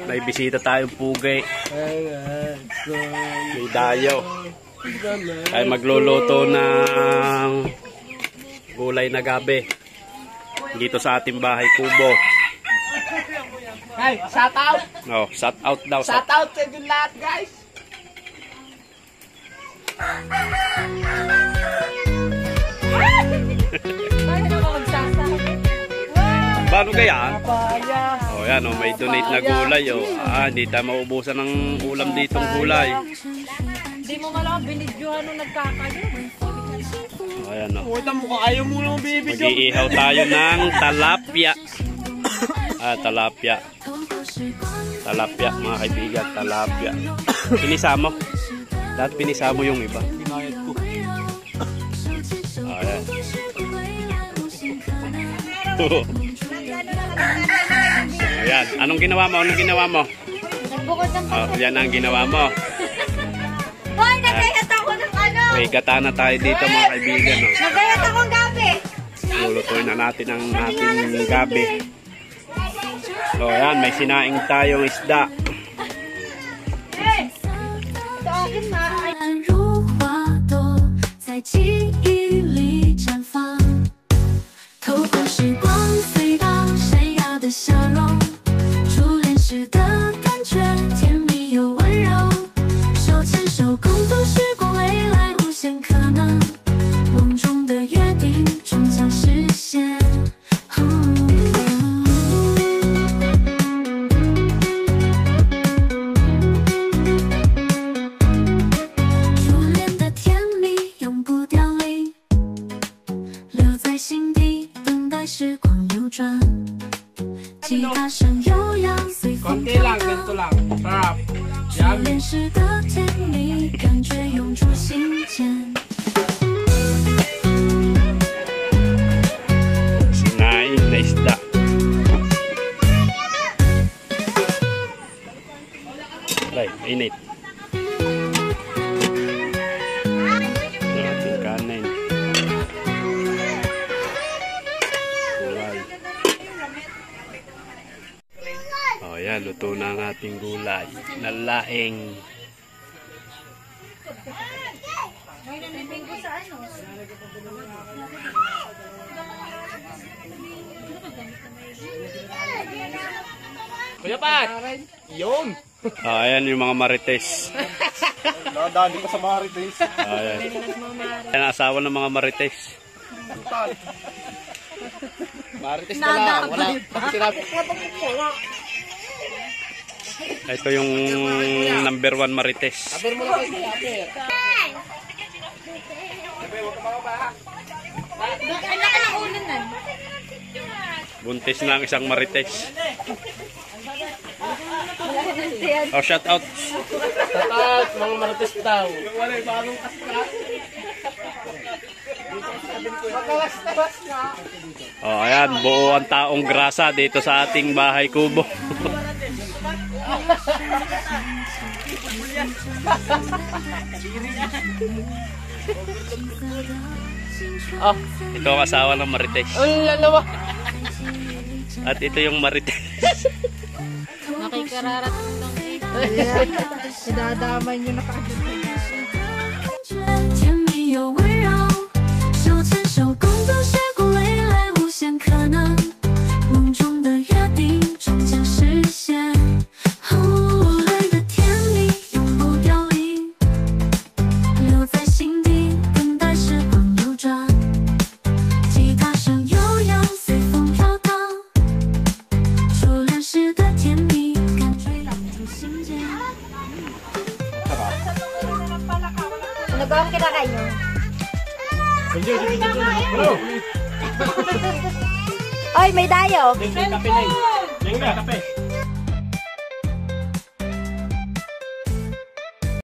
May bisita tayong pugay. May dayo. Ay magluluto ng gulay na gabi dito sa ating bahay kubo. Hey, shout out! No, shout out daw. Shout out sa inyo lahat, guys! Paano kaya? Oh, yan, oh, may donate na gulay. Oh. Hindi tayo maubusan ng ulam ditong gulay. Hindi mo nga lang binidyohan nung nagkakayo. Oh, yan, oh. Puta mo ka, ayaw mo lang bibidyo. Mag-iihaw tayo ng talapia. Talapia. Talapia, mga kaibigan, talapia. Pinisa mo. Lahat pinisa mo yung iba. Pinayad ko. Ayan. Ayan. Anong ginawa mo? Anong ginawa mo? Yan ang ginawa mo. Hoy, nagayat ako ng ano! May katana tayo dito, mga kaibigan. Oh. Nagayat akong gabi! Lulutuin na natin ang ating gabi. So, ayan. May sinaing tayong isda. Hey! Ito akin na. 如花朵在记忆里绽放，透过时光隧道闪耀的笑容，初恋时的感觉甜蜜又温柔，手牵手共度时光，未来无限可能，梦中的约定终将实现。吉他声悠扬，随风飘荡。初恋时的甜蜜，感觉涌出心间。Sinaing na isda. Right, init. Ating kanin. Ayan, luto na ang ating gulay. Nalaing. Kuya Pat! Yun! Ayan yung mga marites. Nadali ko sa marites. Ayan. Ayan ang asawa ng mga marites. Marites na lang. Wala. Ito yung number 1 marites. Aber mo lang kayo. Buntis na ang isang marites. Oh, shout out. Shout out, mga marites daw. Wala yung bagong kastra. Oh, ayan, buo ang taong grasa dito sa ating bahay kubo. Oh, ito ang asawa ng marites. ang lalawa. At ito yung marites. Nakikararat lang eh. Idadamay nyo na kagad. 甜蜜又温柔，手牵手共度时光，未来无限可能，梦中的约定终将实现。无论的甜蜜永不凋零，留在心底，等待时光流转。吉他声悠扬，随风飘荡，初恋时的甜蜜，感觉涌出心间。 Nagawang kita kayo. Oy, may dayo. Kape na eh. Kape.